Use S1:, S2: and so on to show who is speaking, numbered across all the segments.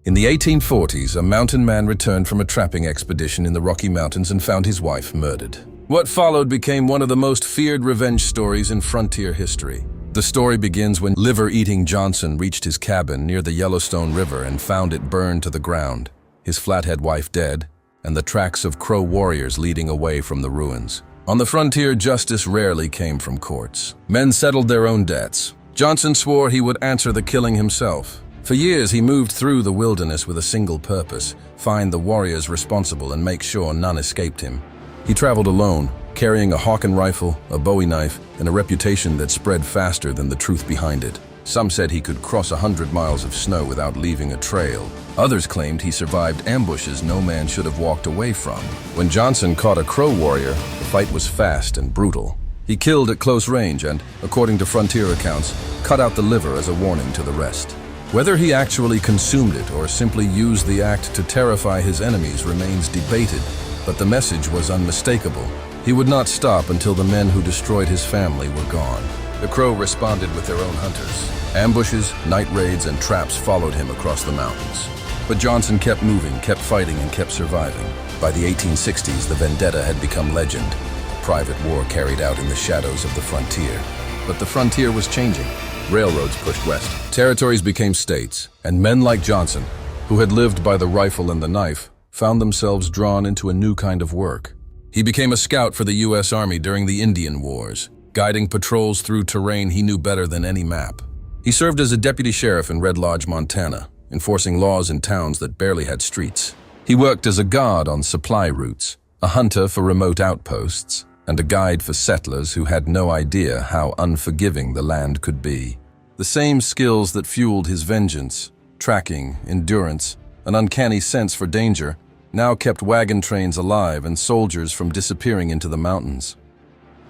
S1: In the 1840s, a mountain man returned from a trapping expedition in the Rocky Mountains and found his wife murdered. What followed became one of the most feared revenge stories in frontier history. The story begins when liver-eating Johnson reached his cabin near the Yellowstone River and found it burned to the ground, his flathead wife dead, and the tracks of Crow warriors leading away from the ruins. On the frontier, justice rarely came from courts. Men settled their own debts. Johnson swore he would answer the killing himself. For years, he moved through the wilderness with a single purpose: find the warriors responsible and make sure none escaped him. He traveled alone, carrying a Hawken rifle, a Bowie knife, and a reputation that spread faster than the truth behind it. Some said he could cross 100 miles of snow without leaving a trail. Others claimed he survived ambushes no man should have walked away from. When Johnson caught a Crow warrior, the fight was fast and brutal. He killed at close range and, according to frontier accounts, cut out the liver as a warning to the rest. Whether he actually consumed it or simply used the act to terrify his enemies remains debated, but the message was unmistakable. He would not stop until the men who destroyed his family were gone. The Crow responded with their own hunters. Ambushes, night raids, and traps followed him across the mountains. But Johnson kept moving, kept fighting, and kept surviving. By the 1860s, the vendetta had become legend, a private war carried out in the shadows of the frontier. But the frontier was changing. Railroads pushed west. Territories became states, and men like Johnson, who had lived by the rifle and the knife, found themselves drawn into a new kind of work. He became a scout for the U.S. Army during the Indian Wars, guiding patrols through terrain he knew better than any map. He served as a deputy sheriff in Red Lodge, Montana, enforcing laws in towns that barely had streets. He worked as a guard on supply routes, a hunter for remote outposts, and a guide for settlers who had no idea how unforgiving the land could be. The same skills that fueled his vengeance, tracking, endurance, an uncanny sense for danger, now kept wagon trains alive and soldiers from disappearing into the mountains.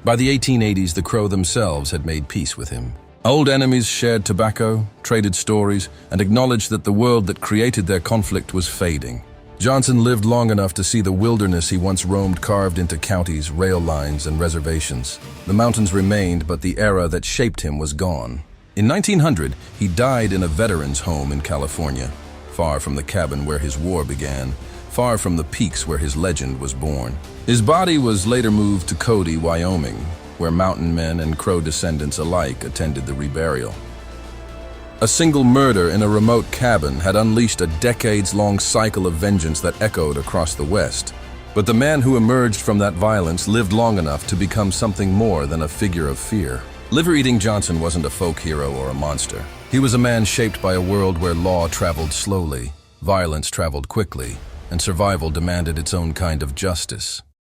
S1: By the 1880s, the Crow themselves had made peace with him. Old enemies shared tobacco, traded stories, and acknowledged that the world that created their conflict was fading. Johnson lived long enough to see the wilderness he once roamed carved into counties, rail lines, and reservations. The mountains remained, but the era that shaped him was gone. In 1900, he died in a veteran's home in California, far from the cabin where his war began, far from the peaks where his legend was born. His body was later moved to Cody, Wyoming, where mountain men and Crow descendants alike attended the reburial. A single murder in a remote cabin had unleashed a decades-long cycle of vengeance that echoed across the West. But the man who emerged from that violence lived long enough to become something more than a figure of fear. Liver-eating Johnson wasn't a folk hero or a monster. He was a man shaped by a world where law traveled slowly, violence traveled quickly, and survival demanded its own kind of justice.